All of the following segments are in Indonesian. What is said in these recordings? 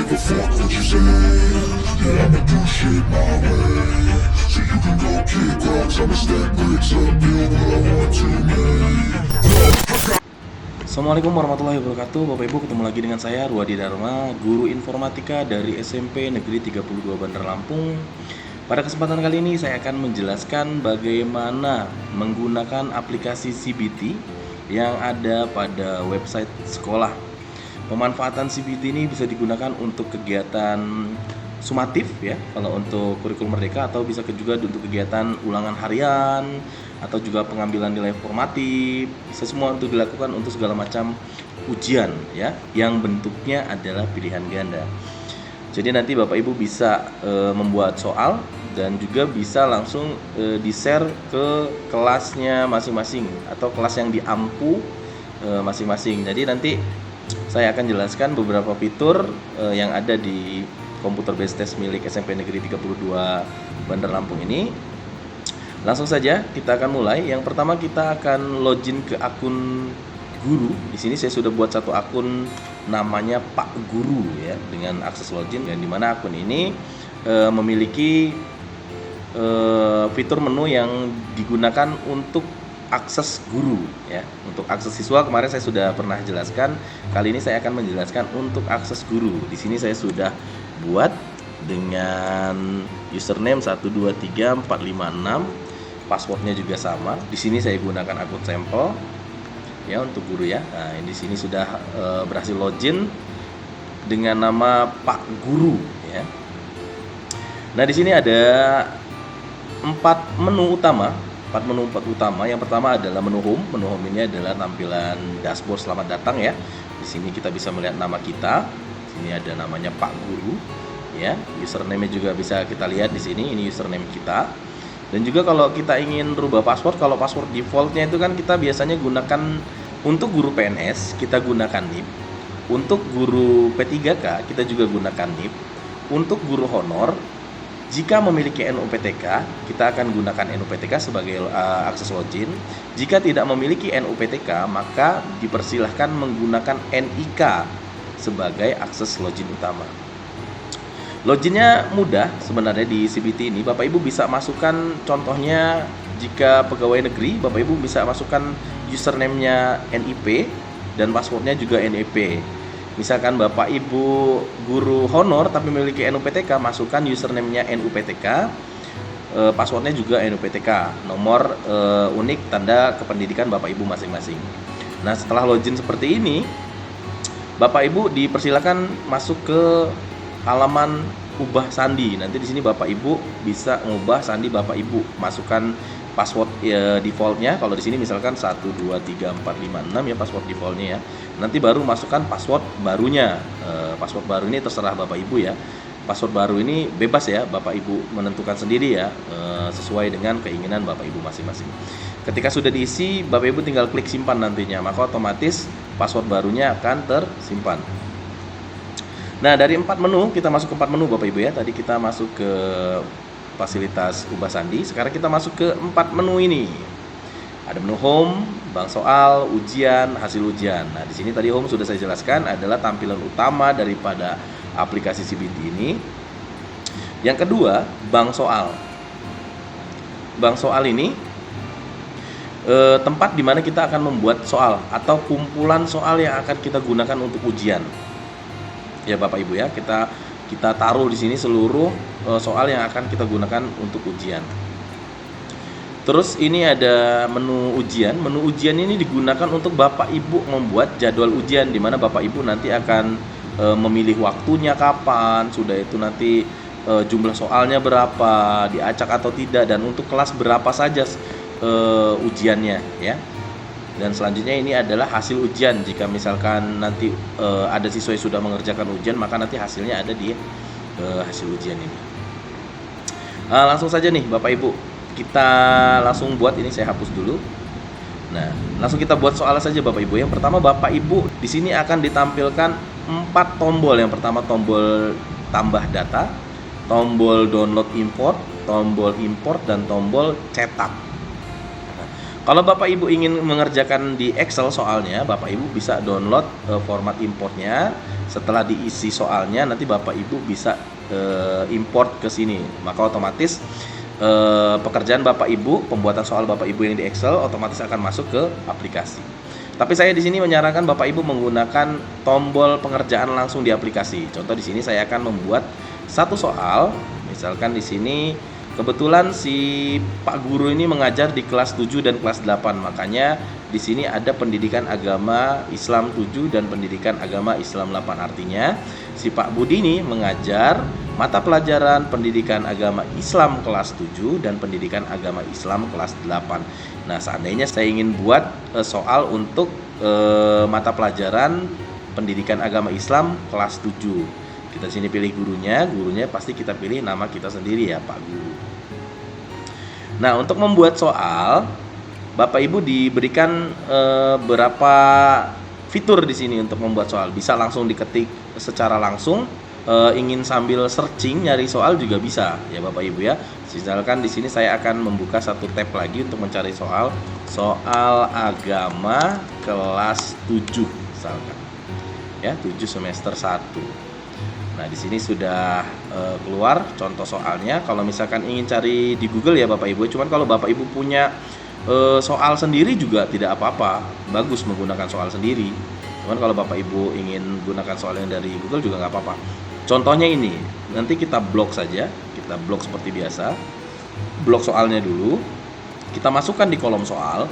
give a fuck what you say. Yeah, I'ma do shit my way. So you can go kick rocks, I'ma stack bricks up, build what I want to make. Assalamualaikum warahmatullahi wabarakatuh. Bapak Ibu, ketemu lagi dengan saya Ruadi Dharma, guru informatika dari SMP Negeri 32 Bandar Lampung. Pada kesempatan kali ini saya akan menjelaskan bagaimana menggunakan aplikasi CBT yang ada pada website sekolah. Pemanfaatan CBT ini bisa digunakan untuk kegiatan sumatif ya, kalau untuk kurikulum merdeka, atau bisa juga untuk kegiatan ulangan harian atau juga pengambilan nilai formatif. Bisa semua untuk dilakukan untuk segala macam ujian ya, yang bentuknya adalah pilihan ganda. Jadi nanti Bapak Ibu bisa membuat soal dan juga bisa langsung di-share ke kelasnya masing-masing atau kelas yang diampu masing-masing. Jadi nanti saya akan jelaskan beberapa fitur yang ada di komputer based test milik SMP Negeri 32 Bandar Lampung ini. Langsung saja kita akan mulai. Yang pertama kita akan login ke akun guru. Di sini saya sudah buat satu akun namanya Pak Guru ya, dengan akses login, dan di mana akun ini memiliki fitur menu yang digunakan untuk akses guru ya. Untuk akses siswa kemarin saya sudah pernah jelaskan. Kali ini saya akan menjelaskan untuk akses guru. Di sini saya sudah buat dengan username 123456, passwordnya juga sama. Di sini saya gunakan akun sampel ya untuk guru ya. Nah, di sini sudah berhasil login dengan nama Pak Guru ya. Nah, di sini ada 4 menu utama. Yang pertama adalah menu home. Menu home ini adalah tampilan dashboard selamat datang ya. Di sini kita bisa melihat nama kita. Di sini ada namanya Pak Guru ya. Username-nya juga bisa kita lihat di sini. Ini username kita. Dan juga kalau kita ingin rubah password, kalau password defaultnya itu kan kita biasanya gunakan untuk guru PNS, kita gunakan NIP. Untuk guru P3K, kita juga gunakan NIP. Untuk guru honor, jika memiliki NUPTK, kita akan gunakan NUPTK sebagai akses login. Jika tidak memiliki NUPTK, maka dipersilahkan menggunakan NIK sebagai akses login utama. Loginnya mudah sebenarnya di CBT ini. Bapak Ibu bisa masukkan, contohnya jika pegawai negeri, Bapak Ibu bisa masukkan username-nya NIP dan passwordnya juga NIP. Misalkan Bapak Ibu guru honor tapi memiliki NUPTK, masukkan username-nya NUPTK, passwordnya juga NUPTK, nomor unik tanda kependidikan Bapak Ibu masing-masing. Nah, setelah login seperti ini, Bapak Ibu dipersilakan masuk ke halaman ubah sandi. Nanti di sini Bapak Ibu bisa mengubah sandi Bapak Ibu, masukkan password defaultnya. Kalau di sini misalkan 123456 ya password defaultnya ya. Nanti baru masukkan password barunya. Password baru ini terserah Bapak Ibu ya. Password baru ini bebas ya, Bapak Ibu menentukan sendiri ya, sesuai dengan keinginan Bapak Ibu masing-masing. Ketika sudah diisi, Bapak Ibu tinggal klik simpan nantinya, maka otomatis password barunya akan tersimpan. Nah, dari 4 menu, kita masuk ke 4 menu Bapak Ibu ya. Tadi kita masuk ke fasilitas ubah sandi, sekarang kita masuk ke 4 menu ini. Ada menu home, bank soal, ujian, hasil ujian. Nah, di sini tadi home sudah saya jelaskan adalah tampilan utama daripada aplikasi CBT ini. Yang kedua, bank soal. Bank soal ini tempat di mana kita akan membuat soal atau kumpulan soal yang akan kita gunakan untuk ujian. Ya Bapak Ibu ya, kita taruh di sini seluruh soal yang akan kita gunakan untuk ujian. Terus ini ada menu ujian. Menu ujian ini digunakan untuk Bapak Ibu membuat jadwal ujian, di mana Bapak Ibu nanti akan memilih waktunya kapan, sudah itu nanti jumlah soalnya berapa, diacak atau tidak, dan untuk kelas berapa saja ujiannya ya. Dan selanjutnya ini adalah hasil ujian. Jika misalkan nanti ada siswa yang sudah mengerjakan ujian, maka nanti hasilnya ada di hasil ujian ini. Langsung saja nih Bapak Ibu, kita langsung buat. Ini saya hapus dulu. Nah, langsung kita buat soal saja Bapak Ibu. Yang pertama Bapak Ibu di sini akan ditampilkan 4 tombol. Yang pertama tombol tambah data, tombol download import, tombol import, dan tombol cetak. Kalau Bapak Ibu ingin mengerjakan di Excel soalnya, Bapak Ibu bisa download format importnya. Setelah diisi soalnya, nanti Bapak Ibu bisa import ke sini. Maka otomatis pekerjaan Bapak Ibu, pembuatan soal Bapak Ibu yang di Excel otomatis akan masuk ke aplikasi. Tapi saya di sini menyarankan Bapak Ibu menggunakan tombol pengerjaan langsung di aplikasi. Contoh di sini saya akan membuat satu soal, misalkan di sini kebetulan si Pak Guru ini mengajar di kelas 7 dan kelas 8. Makanya di sini ada pendidikan agama Islam 7 dan pendidikan agama Islam 8. Artinya si Pak Budi ini mengajar mata pelajaran pendidikan agama Islam kelas 7 dan pendidikan agama Islam kelas 8. Nah, seandainya saya ingin buat soal untuk mata pelajaran pendidikan agama Islam kelas 7. Kita di sini pilih gurunya pasti kita pilih nama kita sendiri ya, Pak Guru. Nah, untuk membuat soal, Bapak Ibu diberikan berapa fitur di sini untuk membuat soal. Bisa langsung diketik secara langsung, ingin sambil searching nyari soal juga bisa ya Bapak Ibu ya. Misalkan di sini saya akan membuka satu tab lagi untuk mencari soal agama kelas 7 misalkan. Ya, 7 semester 1. Nah, di sini sudah keluar contoh soalnya. Kalau misalkan ingin cari di Google ya Bapak Ibu, cuman kalau Bapak Ibu punya soal sendiri juga tidak apa-apa, bagus menggunakan soal sendiri. Cuman kalau Bapak Ibu ingin gunakan soal yang dari Google juga nggak apa-apa. Contohnya ini, nanti kita blok saja, kita blok seperti biasa. Blok soalnya dulu, kita masukkan di kolom soal.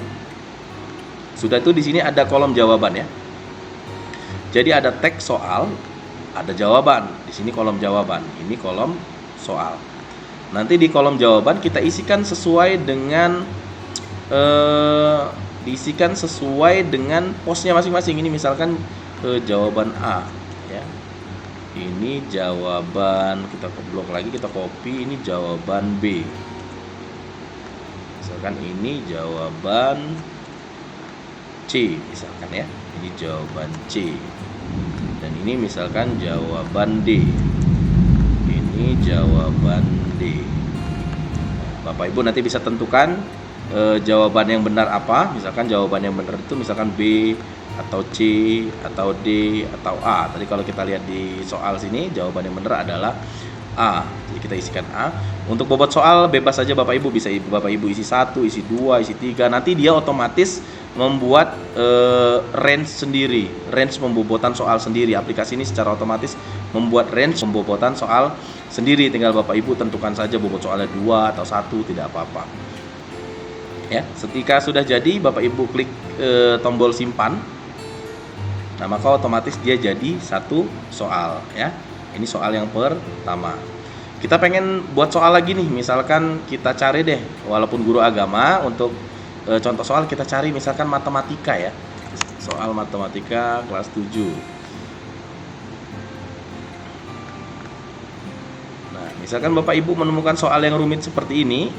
Sudah itu di sini ada kolom jawaban ya. Jadi ada teks soal, ada jawaban. Di sini kolom jawaban, ini kolom soal. Nanti di kolom jawaban kita isikan sesuai dengan diisikan sesuai dengan posnya masing-masing. Ini misalkan jawaban A ya. Ini jawaban, kita blok lagi, kita copy, ini jawaban B. Misalkan ini jawaban C misalkan ya. Ini jawaban C. Dan ini misalkan jawaban D. Ini jawaban D. Bapak Ibu nanti bisa tentukan jawaban yang benar apa. Misalkan jawaban yang benar itu misalkan B atau C atau D atau A. Tadi kalau kita lihat di soal sini jawaban yang benar adalah A. Jadi kita isikan A. Untuk bobot soal bebas saja Bapak Ibu, bisa Bapak Ibu isi 1, isi 2, isi 3. Nanti dia otomatis membuat range sendiri, range pembobotan soal sendiri. Aplikasi ini secara otomatis membuat range pembobotan soal sendiri. Tinggal Bapak Ibu tentukan saja bobot soalnya 2 atau 1, tidak apa-apa. Ya, ketika sudah jadi Bapak Ibu klik tombol simpan. Nah, maka otomatis dia jadi satu soal ya. Ini soal yang pertama. Kita pengen buat soal lagi nih, misalkan kita cari deh, walaupun guru agama, untuk contoh soal kita cari misalkan matematika ya. Soal matematika kelas 7. Nah, misalkan Bapak Ibu menemukan soal yang rumit seperti ini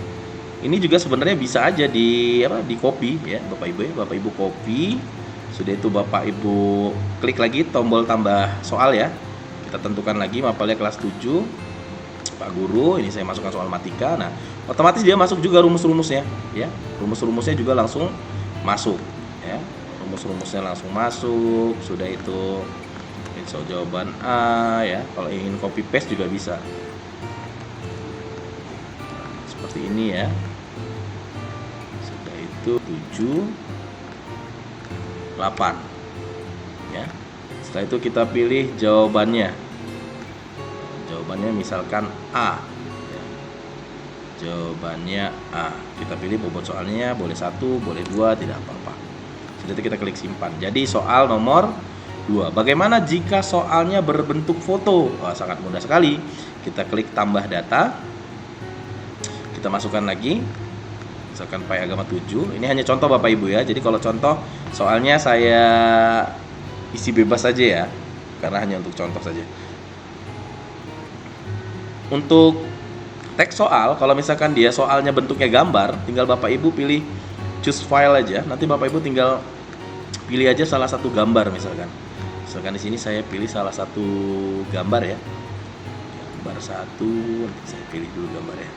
juga sebenarnya bisa aja di copy ya Bapak Ibu ya. Bapak Ibu copy. Sudah itu Bapak Ibu klik lagi tombol tambah soal ya. Kita tentukan lagi mapelnya kelas 7 Pak Guru. Ini saya masukkan soal matematika. Nah, otomatis dia masuk juga rumus-rumusnya ya. Rumus-rumusnya juga langsung masuk ya. Rumus-rumusnya langsung masuk. Sudah itu jawaban A ya. Kalau ingin copy paste juga bisa. Seperti ini ya. Sudah itu 7 8 ya. Setelah itu kita pilih jawabannya. Jawabannya misalkan A ya. Jawabannya A. Kita pilih bobot soalnya boleh 1, boleh 2, tidak apa-apa. Sudah itu kita klik simpan. Jadi soal nomor 2. Bagaimana jika soalnya berbentuk foto? Wah, sangat mudah sekali. Kita klik tambah data. Kita masukkan lagi. Misalkan PAI Agama 7. Ini hanya contoh Bapak Ibu ya. Jadi kalau contoh soalnya saya isi bebas saja ya, karena hanya untuk contoh saja. Untuk teks soal, kalau misalkan dia soalnya bentuknya gambar, tinggal Bapak Ibu pilih choose file aja. Nanti Bapak Ibu tinggal pilih aja salah satu gambar misalkan. Misalkan di sini saya pilih salah satu gambar ya. Gambar 1, saya pilih dulu gambar ya.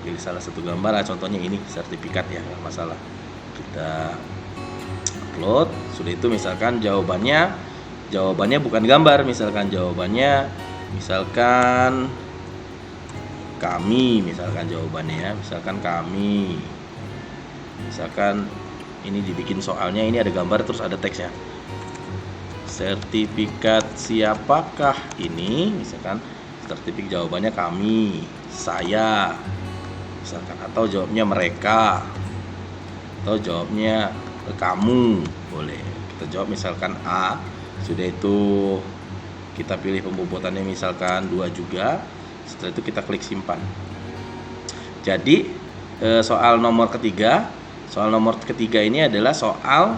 Pilih salah satu gambar, contohnya ini sertifikat ya, nggak masalah. Kita upload. Sudah itu misalkan jawabannya bukan gambar, misalkan jawabannya kami, misalkan jawabannya ya, misalkan kami. Misalkan ini dibikin soalnya, ini ada gambar terus ada teksnya. Sertifikat siapakah ini? Misalkan sertifikat jawabannya kami, saya. Misalkan atau jawabnya mereka. Atau jawabnya kamu, boleh. Kita jawab misalkan A. Sudah itu kita pilih pembobotannya misalkan 2 juga. Setelah itu kita klik simpan. Jadi soal nomor ketiga ini adalah soal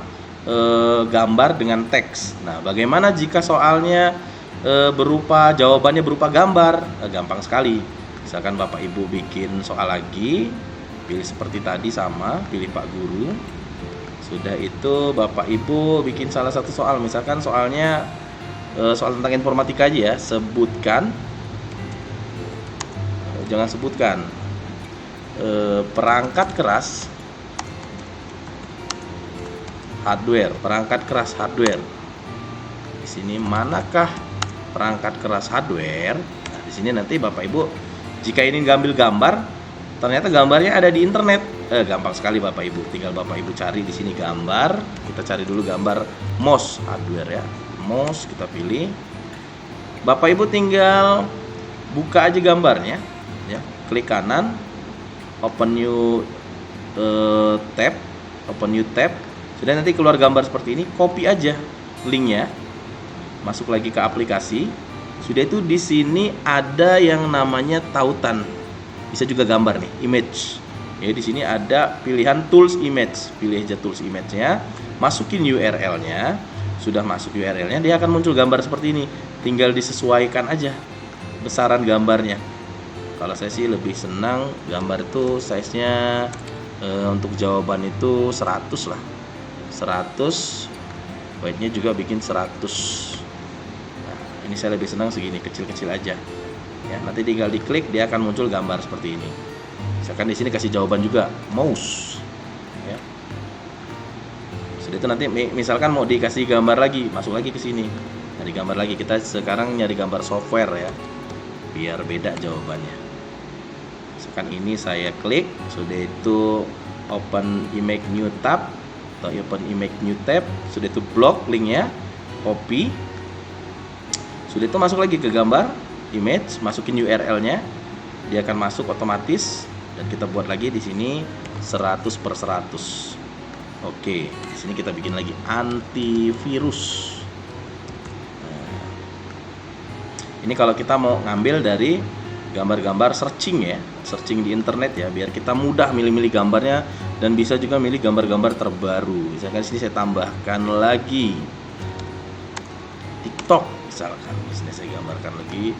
gambar dengan teks. Nah, bagaimana jika soalnya jawabannya berupa gambar? Gampang sekali. Misalkan Bapak Ibu bikin soal lagi, pilih seperti tadi sama, pilih Pak Guru. Sudah itu Bapak Ibu bikin salah satu soal, misalkan soalnya soal tentang informatika aja ya, sebutkan perangkat keras hardware. Di sini manakah perangkat keras hardware? Nah, di sini nanti Bapak Ibu jika ini ngambil gambar, ternyata gambarnya ada di internet. Gampang sekali Bapak Ibu, tinggal Bapak Ibu cari di sini gambar. Kita cari dulu gambar mouse hardware ya. Mouse kita pilih. Bapak Ibu tinggal buka aja gambarnya ya. Klik kanan, open new tab. Sudah nanti keluar gambar seperti ini, copy aja linknya. Masuk lagi ke aplikasi. Sudah itu di sini ada yang namanya tautan. Bisa juga gambar nih, image. Ya, di sini ada pilihan tools image. Pilih aja tools image-nya, masukin URL-nya. Sudah masuk URL-nya, dia akan muncul gambar seperti ini. Tinggal disesuaikan aja besaran gambarnya. Kalau saya sih lebih senang gambar itu size-nya untuk jawaban itu 100 lah. 100, weight-nya juga bikin 100. Ini saya lebih senang segini, kecil-kecil aja. Ya, nanti tinggal diklik, dia akan muncul gambar seperti ini. Misalkan di sini kasih jawaban juga, mouse. Ya. Sudah itu nanti misalkan mau dikasih gambar lagi, masuk lagi ke sini. Nyari gambar lagi, kita sekarang nyari gambar software ya. Biar beda jawabannya. Misalkan ini saya klik, sudah itu open image new tab atau open image new tab, sudah itu blok linknya, copy. Sudah itu masuk lagi ke gambar, image, masukin URL-nya, dia akan masuk otomatis dan kita buat lagi di sini 100/100. Oke, di sini kita bikin lagi antivirus. Nah, ini kalau kita mau ngambil dari gambar-gambar searching ya, searching di internet ya, biar kita mudah milih-milih gambarnya dan bisa juga milih gambar-gambar terbaru. Misalkan di sini saya tambahkan lagi TikTok. Misalkan di sini saya gambarkan lagi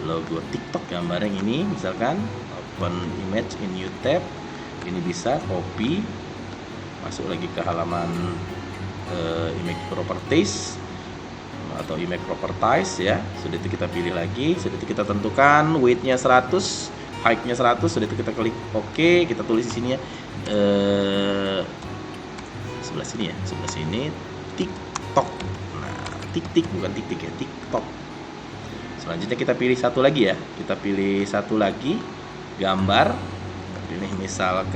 logo TikTok gambar yang ini, misalkan open image in new tab. Ini bisa copy, masuk lagi ke halaman image properties atau image properties ya. Sudah itu kita pilih lagi, sudah itu kita tentukan weight-nya 100, height-nya 100, sudah itu kita klik OK, kita tulis di sini ya. Sebelah sini TikTok. Tik bukan tik ya, TikTok. Selanjutnya kita pilih satu lagi ya, kita pilih satu lagi gambar. Pilih misalkan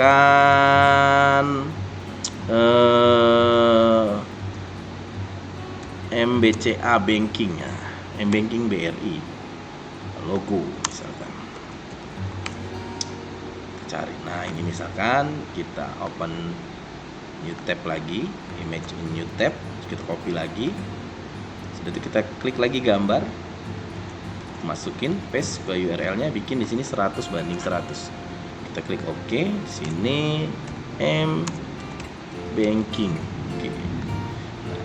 MBCA Banking ya, M-Banking BRI logo misalkan. Cari. Nah, ini misalkan kita open new tab lagi, image in new tab, kita copy lagi. Sudah itu kita klik lagi gambar, masukin paste ke URL-nya, bikin di sini 100/100. Kita klik OK. Di sini M Banking. Oke. Nah,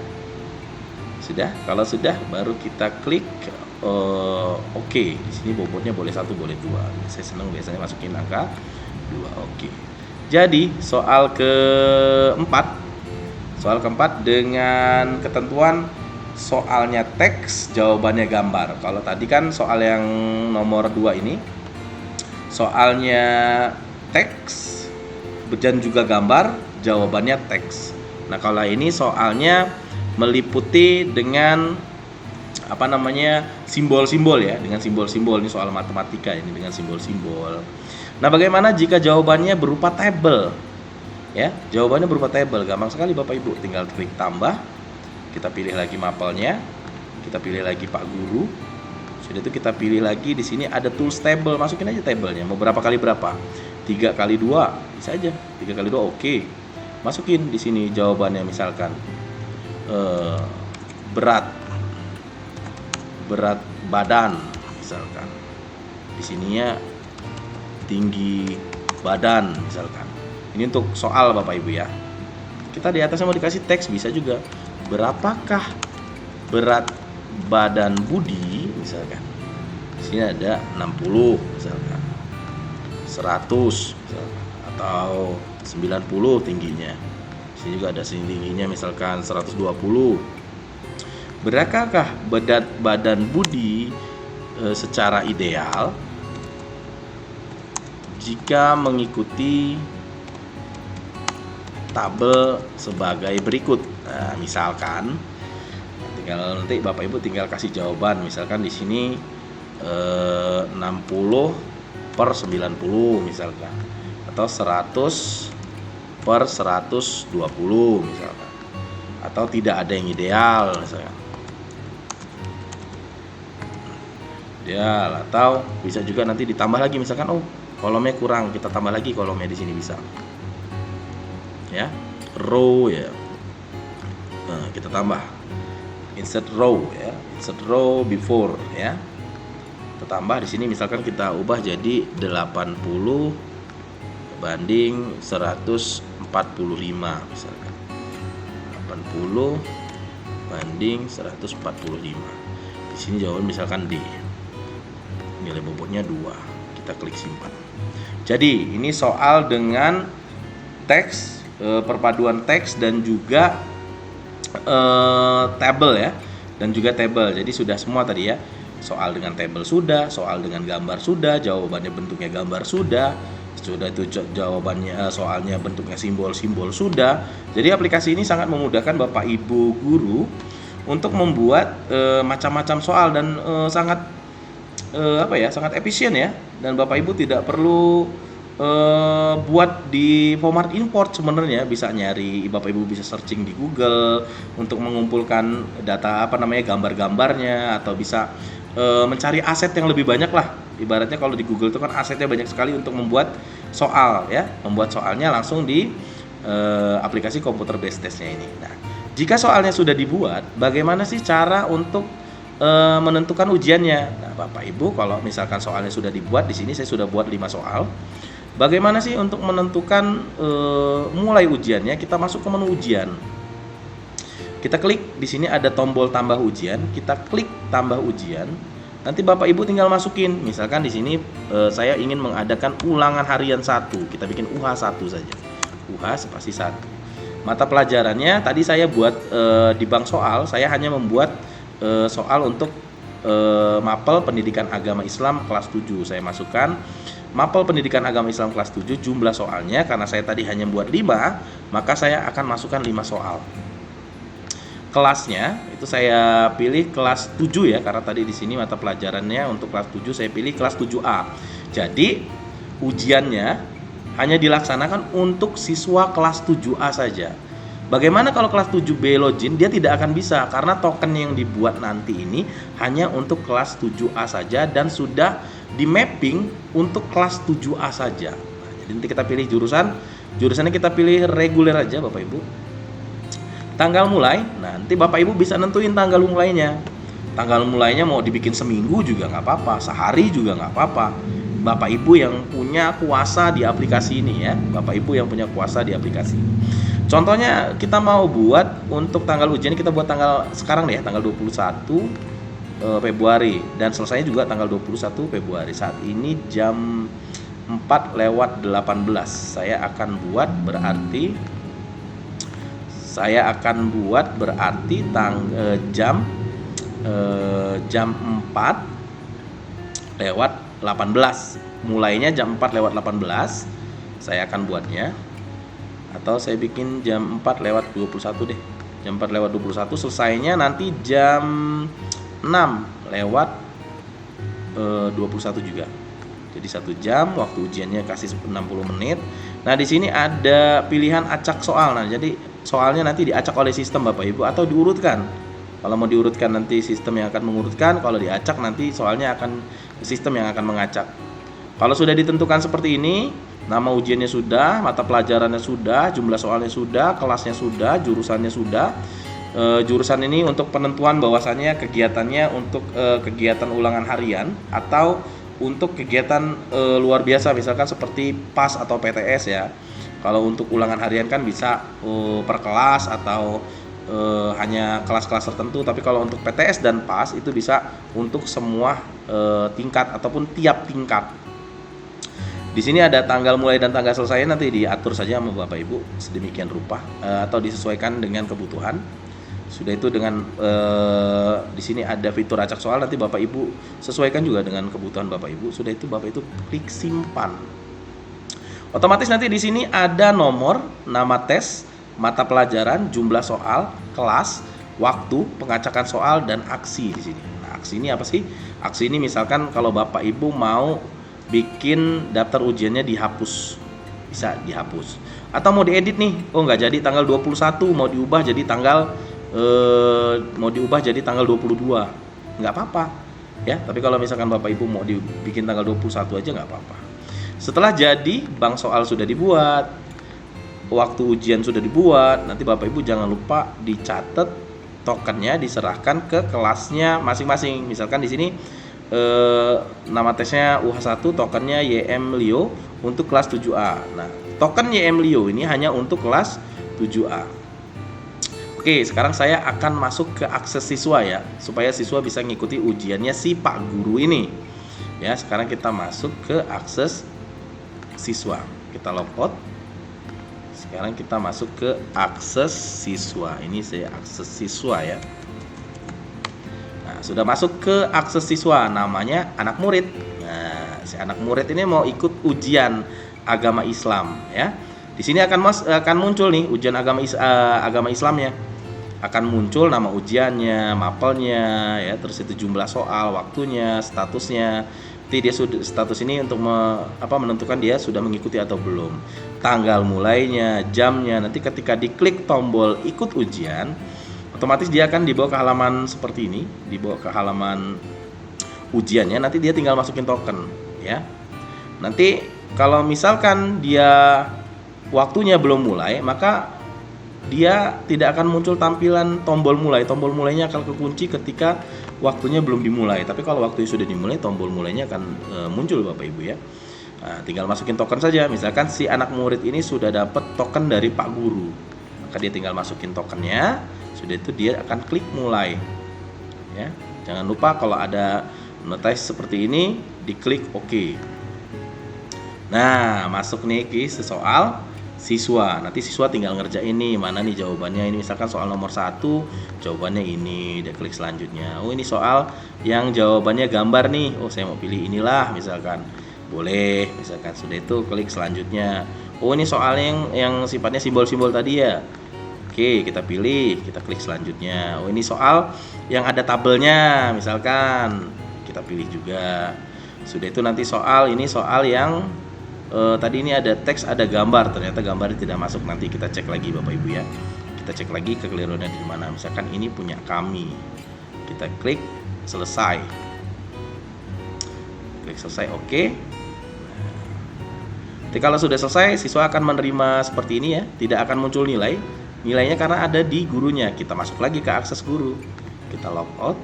sudah. Kalau sudah, baru kita klik OK. Di sini bobotnya boleh 1, boleh 2. Saya senang biasanya masukin angka 2. Oke. Jadi soal keempat dengan ketentuan soalnya teks, jawabannya gambar. Kalau tadi kan soal yang nomor 2 ini soalnya teks dan juga gambar. jawabannya teks. Nah, kalau ini soalnya meliputi dengan simbol-simbol ya, dengan simbol-simbol. Ini soal matematika ini dengan simbol-simbol. Nah, bagaimana jika jawabannya berupa tabel? Ya, jawabannya berupa tabel. Gampang sekali Bapak Ibu, tinggal klik tambah. Kita pilih lagi mapelnya. Kita pilih lagi Pak Guru. Sudah itu kita pilih lagi di sini ada tools table. Masukin aja tabelnya. Mau berapa kali berapa? 3 kali 2 bisa aja. 3 kali 2 oke. Masukin di sini jawabannya misalkan berat badan misalkan. Di sininya tinggi badan misalkan. Ini untuk soal Bapak Ibu ya. Kita di atasnya mau dikasih teks bisa juga. Berapakah berat badan Budi misalkan. Di sini ada 60 misalkan. 100 misalkan, atau 90 tingginya. Di sini juga ada tingginya misalkan 120. Berapakah berat badan Budi secara ideal jika mengikuti tabel sebagai berikut? Nah, misalkan nanti Bapak Ibu tinggal kasih jawaban. Misalkan di sini 60 per 90 misalkan, atau 100 per 120 misalkan, atau tidak ada yang ideal misalkan. Ya, atau bisa juga nanti ditambah lagi misalkan kolomnya kurang, kita tambah lagi kolomnya di sini bisa. Ya, row ya. Nah, kita tambah insert row ya, insert row before ya. Kita tambah di sini misalkan kita ubah jadi 80 banding 145 misalkan. 80 banding 145. Di sini jawaban misalkan D. Nilai bobotnya 2. Kita klik simpan. Jadi ini soal dengan teks, perpaduan teks dan juga tabel ya, dan juga tabel. Jadi sudah semua tadi ya. Soal dengan tabel sudah, soal dengan gambar sudah, jawabannya bentuknya gambar sudah itu jawabannya, soalnya bentuknya simbol-simbol sudah. Jadi aplikasi ini sangat memudahkan Bapak Ibu guru untuk membuat macam-macam soal dan sangat sangat efisien ya, dan Bapak Ibu tidak perlu buat di format import. Sebenarnya bisa nyari, Bapak Ibu bisa searching di Google untuk mengumpulkan data gambar-gambarnya, atau bisa mencari aset yang lebih banyak lah. Ibaratnya kalau di Google itu kan asetnya banyak sekali untuk membuat soal ya, membuat soalnya langsung di aplikasi komputer based testnya ini. Nah, jika soalnya sudah dibuat, bagaimana sih cara untuk menentukan ujiannya? Nah, Bapak Ibu, kalau misalkan soalnya sudah dibuat, di sini saya sudah buat 5 soal. Bagaimana sih untuk menentukan mulai ujiannya? Kita masuk ke menu ujian. Kita klik di sini ada tombol tambah ujian, kita klik tambah ujian. Nanti Bapak Ibu tinggal masukin. Misalkan di sini saya ingin mengadakan ulangan harian 1. Kita bikin UH1 saja. UH spasi 1. Mata pelajarannya tadi saya buat di bank soal, saya hanya membuat soal untuk mapel pendidikan agama Islam kelas 7. Saya masukkan mapel pendidikan agama Islam kelas 7, jumlah soalnya karena saya tadi hanya buat 5, maka saya akan masukkan 5 soal. Kelasnya itu saya pilih kelas 7 ya, karena tadi di sini mata pelajarannya untuk kelas 7 saya pilih kelas 7A. Jadi ujiannya hanya dilaksanakan untuk siswa kelas 7A saja. Bagaimana kalau kelas 7B login? Dia tidak akan bisa, karena token yang dibuat nanti ini hanya untuk kelas 7A saja dan sudah di mapping untuk kelas 7A saja. Nah, jadi nanti kita pilih jurusannya kita pilih reguler aja Bapak Ibu. Tanggal mulai, nanti Bapak Ibu bisa nentuin tanggal mulainya. Tanggal mulainya mau dibikin seminggu juga nggak apa-apa, sehari juga nggak apa-apa. Bapak Ibu yang punya kuasa di aplikasi ini ya, Bapak Ibu yang punya kuasa di aplikasi. Contohnya kita mau buat untuk tanggal ujian, kita buat tanggal sekarang deh ya, tanggal 21 Februari, dan selesainya juga tanggal 21 Februari. Saat ini jam 4:18. Saya akan buat berarti jam 4:18. Mulainya jam 4:18. Saya akan buatnya. Atau saya bikin jam 4 lewat 21 deh. Jam 4 lewat 21, selesainya nanti jam 6 lewat 21 juga. Jadi 1 jam, waktu ujiannya kasih 60 menit. Nah, di sini ada pilihan acak soal. Nah, jadi soalnya nanti diacak oleh sistem Bapak Ibu atau diurutkan. Kalau mau diurutkan nanti sistem yang akan mengurutkan, kalau diacak nanti soalnya akan sistem yang akan mengacak. Kalau sudah ditentukan seperti ini, nama ujiannya sudah, mata pelajarannya sudah, jumlah soalnya sudah, kelasnya sudah, jurusannya sudah. Jurusan ini untuk penentuan bahwasannya kegiatannya untuk kegiatan ulangan harian atau untuk kegiatan luar biasa, misalkan seperti PAS atau PTS ya. Kalau untuk ulangan harian kan bisa per kelas atau hanya kelas-kelas tertentu. Tapi kalau untuk PTS dan PAS itu bisa untuk semua tingkat ataupun tiap tingkat. Di sini ada tanggal mulai dan tanggal selesai, nanti diatur saja sama Bapak Ibu sedemikian rupa atau disesuaikan dengan kebutuhan. Sudah itu dengan di sini ada fitur acak soal, nanti Bapak Ibu sesuaikan juga dengan kebutuhan Bapak Ibu. Sudah itu Bapak Ibu klik simpan. Otomatis nanti di sini ada nomor, nama tes, mata pelajaran, jumlah soal, kelas, waktu, pengacakan soal, dan aksi di sini. Nah, aksi ini apa sih? Aksi ini misalkan kalau Bapak Ibu mau bikin daftar ujiannya dihapus, bisa dihapus. Atau mau diedit nih, oh nggak jadi tanggal 21, mau diubah jadi tanggal 22, nggak apa-apa ya. Tapi kalau misalkan Bapak Ibu mau dibikin tanggal 21 aja nggak apa-apa. Setelah jadi, bank soal sudah dibuat, waktu ujian sudah dibuat, nanti Bapak Ibu jangan lupa dicatat tokennya, diserahkan ke kelasnya masing-masing. Misalkan di sini nama tesnya UH1, tokennya YM Leo untuk kelas 7A. Nah, token YM Leo ini hanya untuk kelas 7A. Oke, sekarang saya akan masuk ke akses siswa ya, supaya siswa bisa ngikuti ujiannya si Pak Guru ini. Ya, sekarang kita masuk ke akses siswa. Kita logout. Sekarang kita masuk ke akses siswa. Ini saya akses siswa ya. Nah, sudah masuk ke akses siswa, namanya anak murid. Nah, si anak murid ini mau ikut ujian agama Islam ya. Di sini akan muncul nih ujian agama Islamnya. Akan muncul nama ujiannya, mapelnya ya, terus itu jumlah soal, waktunya, statusnya. Nanti dia sudah status ini untuk menentukan dia sudah mengikuti atau belum. Tanggal mulainya, jamnya. Nanti ketika diklik tombol ikut ujian, otomatis dia akan dibawa ke halaman seperti ini, dibawa ke halaman ujiannya. Nanti dia tinggal masukin token ya. Nanti kalau misalkan dia waktunya belum mulai, maka dia tidak akan muncul tampilan tombol mulai. Tombol mulainya akan kekunci ketika waktunya belum dimulai. Tapi kalau waktunya sudah dimulai, tombol mulainya akan muncul Bapak Ibu ya. Nah, tinggal masukin token saja. Misalkan si anak murid ini sudah dapat token dari Pak Guru, maka dia tinggal masukin tokennya. Sudah itu dia akan klik mulai ya. Jangan lupa kalau ada notice seperti ini, diklik OK. Nah, masuk nih ke soal siswa. Nanti siswa tinggal ngerjain nih, mana nih jawabannya. Ini misalkan soal nomor 1, jawabannya ini, dia klik selanjutnya. Oh, ini soal yang jawabannya gambar nih. Oh, saya mau pilih inilah misalkan. Boleh, misalkan sudah itu klik selanjutnya. Oh, ini soalnya yang sifatnya simbol-simbol tadi ya. Oke, kita pilih, kita klik selanjutnya. Oh, ini soal yang ada tabelnya misalkan. Kita pilih juga. Sudah itu nanti ini soal yang tadi ini ada teks, ada gambar, ternyata gambarnya tidak masuk. Nanti kita cek lagi Bapak Ibu ya. Kita cek lagi kekeliruannya di mana. Misalkan ini punya kami. Kita klik selesai. Klik selesai, oke. Jadi kalau sudah selesai, siswa akan menerima seperti ini ya. Tidak akan muncul nilainya karena ada di gurunya. Kita masuk lagi ke akses guru. Kita logout.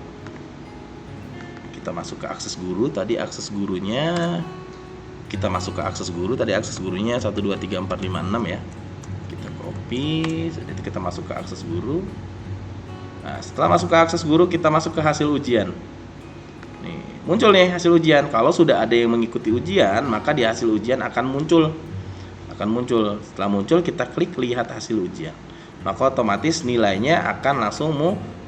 Kita masuk ke akses guru. Tadi akses gurunya, kita masuk ke akses guru. Tadi akses gurunya 1, 2, 3, 4, 5, 6 ya. Kita copy. Jadi kita masuk ke akses guru. Nah, setelah masuk ke akses guru, kita masuk ke hasil ujian. Nih, muncul nih hasil ujian. Kalau sudah ada yang mengikuti ujian, maka di hasil ujian akan muncul. Setelah muncul, kita klik lihat hasil ujian. Maka otomatis nilainya akan langsung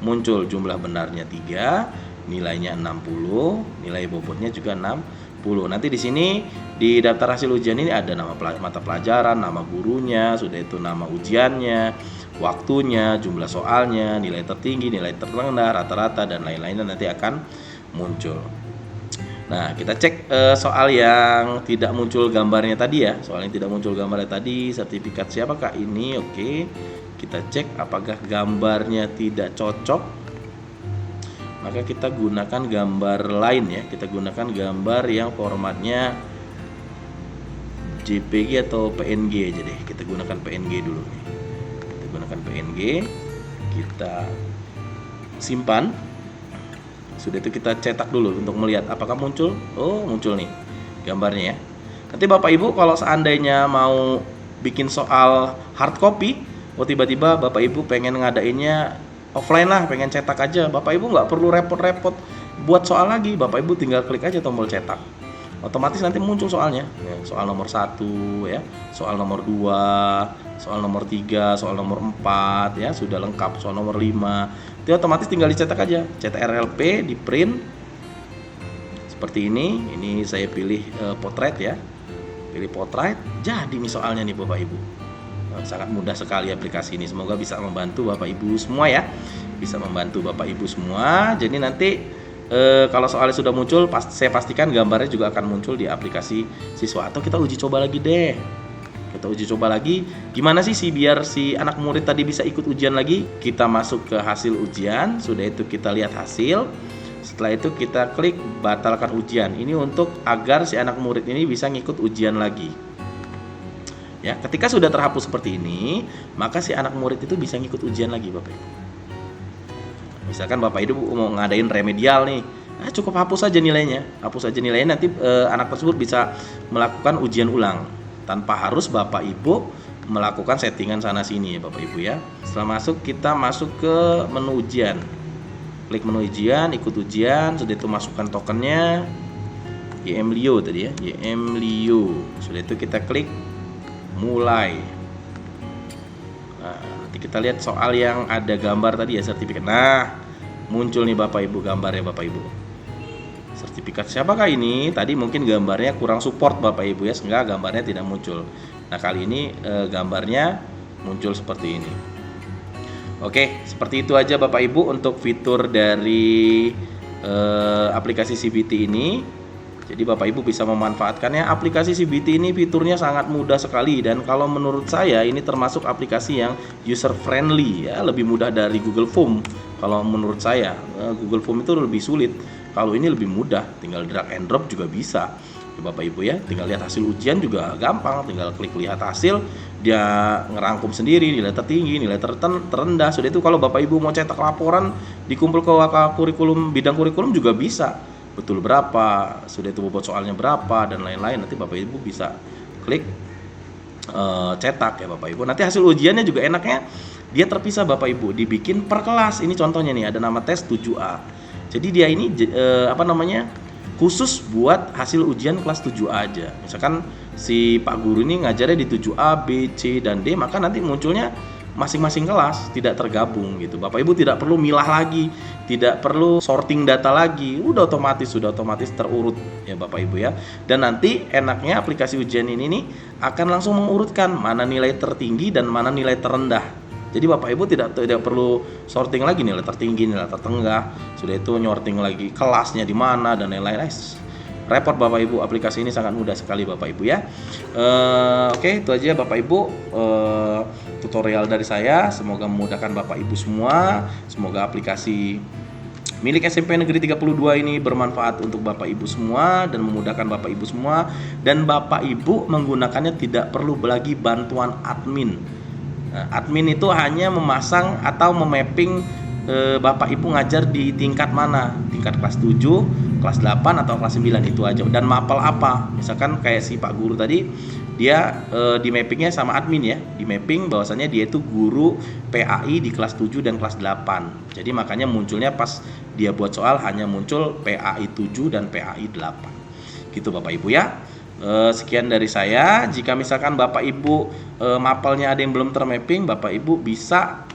muncul. Jumlah benarnya 3, nilainya 60, nilai bobotnya juga 60. Nanti di sini di daftar hasil ujian ini ada nama mata pelajaran, nama gurunya, sudah itu nama ujiannya, waktunya, jumlah soalnya, nilai tertinggi, nilai terendah, rata-rata, dan lain-lainnya nanti akan muncul. Nah, kita cek soal yang tidak muncul gambarnya tadi ya. Soal yang tidak muncul gambarnya tadi, sertifikat siapakah ini? Oke. Kita cek apakah gambarnya tidak cocok. Maka kita gunakan gambar lain ya. Kita gunakan gambar yang formatnya JPG atau PNG aja deh. Kita gunakan PNG dulu nih. Kita gunakan PNG. Kita simpan. Sudah itu kita cetak dulu untuk melihat apakah muncul. Oh, muncul nih gambarnya ya. Nanti Bapak Ibu kalau seandainya mau bikin soal hard copy, tiba-tiba Bapak Ibu pengen ngadainnya offline lah, pengen cetak aja, Bapak Ibu nggak perlu repot-repot buat soal lagi. Bapak Ibu tinggal klik aja tombol cetak, otomatis nanti muncul soalnya ya, soal nomor 1 ya, soal nomor 2, soal nomor 3, soal nomor 4 ya, sudah lengkap, soal nomor 5 itu otomatis tinggal dicetak aja, cetak RLP, di print seperti ini. Ini saya pilih potret ya, pilih potret, jadi nih soalnya nih Bapak Ibu. Sangat mudah sekali aplikasi ini. Semoga bisa membantu Bapak Ibu semua ya. Bisa membantu Bapak Ibu semua. Jadi nanti kalau soalnya sudah muncul, saya pastikan gambarnya juga akan muncul di aplikasi siswa. Atau kita uji coba lagi deh. Kita uji coba lagi. Gimana sih biar si anak murid tadi bisa ikut ujian lagi? Kita masuk ke hasil ujian. Sudah itu kita lihat hasil. Setelah itu kita klik batalkan ujian. Ini untuk agar si anak murid ini bisa ngikut ujian lagi. Ya, ketika sudah terhapus seperti ini, maka si anak murid itu bisa ngikut ujian lagi Bapak Ibu. Misalkan Bapak Ibu mau ngadain remedial nih, cukup hapus aja nilainya. Hapus aja nilainya, nanti anak tersebut bisa melakukan ujian ulang tanpa harus Bapak Ibu melakukan settingan sana sini ya Bapak Ibu ya. Setelah masuk, kita masuk ke menu ujian. Klik menu ujian, ikut ujian, sudah itu masukkan tokennya. YMLIO tadi ya, YMLIO. Sudah itu kita klik mulai. Nah, nanti kita lihat soal yang ada gambar tadi ya, sertifikat. Nah, muncul nih Bapak Ibu gambarnya Bapak Ibu. Sertifikat siapakah ini? Tadi mungkin gambarnya kurang support Bapak Ibu ya, sehingga gambarnya tidak muncul. Nah, kali ini gambarnya muncul seperti ini. Oke, seperti itu aja Bapak Ibu untuk fitur dari aplikasi CBT ini. Jadi Bapak Ibu bisa memanfaatkannya. Aplikasi CBT ini fiturnya sangat mudah sekali, dan kalau menurut saya ini termasuk aplikasi yang user friendly ya, lebih mudah dari Google Form. Kalau menurut saya Google Form itu lebih sulit. Kalau ini lebih mudah, tinggal drag and drop juga bisa. Ya, Bapak Ibu ya, tinggal lihat hasil ujian juga gampang, tinggal klik lihat hasil, dia ngerangkum sendiri nilai tertinggi, nilai terendah. Sudah itu kalau Bapak Ibu mau cetak laporan dikumpul ke kurikulum, bidang kurikulum juga bisa. Betul berapa, sudah itu bobot soalnya berapa, dan lain-lain. Nanti Bapak Ibu bisa klik cetak ya Bapak Ibu. Nanti hasil ujiannya juga enaknya dia terpisah Bapak Ibu, dibikin per kelas. Ini contohnya nih, ada nama tes 7A. Jadi dia ini khusus buat hasil ujian kelas 7A aja. Misalkan si Pak Guru ini ngajarnya di 7A, B, C, dan D, maka nanti munculnya masing-masing kelas, tidak tergabung gitu. Bapak Ibu tidak perlu milah lagi, tidak perlu sorting data lagi, sudah otomatis terurut ya Bapak Ibu ya. Dan nanti enaknya aplikasi ujian ini nih akan langsung mengurutkan mana nilai tertinggi dan mana nilai terendah. Jadi Bapak Ibu tidak perlu sorting lagi nilai tertinggi, nilai tertengah, sudah itu nyorting lagi kelasnya di mana dan lain-lain. Repot Bapak Ibu, aplikasi ini sangat mudah sekali Bapak Ibu ya. Oke, itu aja Bapak Ibu tutorial dari saya. Semoga memudahkan Bapak Ibu semua. Semoga aplikasi milik SMP Negeri 32 ini bermanfaat untuk Bapak Ibu semua dan memudahkan Bapak Ibu semua. Dan Bapak Ibu menggunakannya tidak perlu lagi bantuan admin. Nah, admin itu hanya memasang atau memapping Bapak Ibu ngajar di tingkat mana, tingkat kelas 7, kelas 8 atau kelas 9, itu aja. Dan mapel apa, misalkan kayak si Pak Guru tadi, dia di mappingnya sama admin ya, di mapping bahwasannya dia itu guru PAI di kelas 7 dan kelas 8. Jadi makanya munculnya pas dia buat soal hanya muncul PAI 7 dan PAI 8 gitu Bapak Ibu ya. Sekian dari saya. Jika misalkan Bapak Ibu mapelnya ada yang belum termapping, Bapak Ibu bisa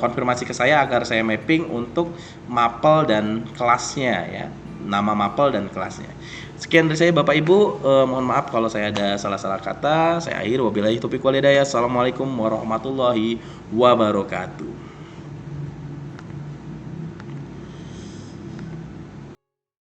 konfirmasi ke saya agar saya mapping untuk mapel dan kelasnya ya. nama mapel dan kelasnya. Sekian dari saya Bapak Ibu, mohon maaf kalau saya ada salah-salah kata. Saya akhir, wabillahi taufiq wal hidayah. Assalamualaikum warahmatullahi wabarakatuh.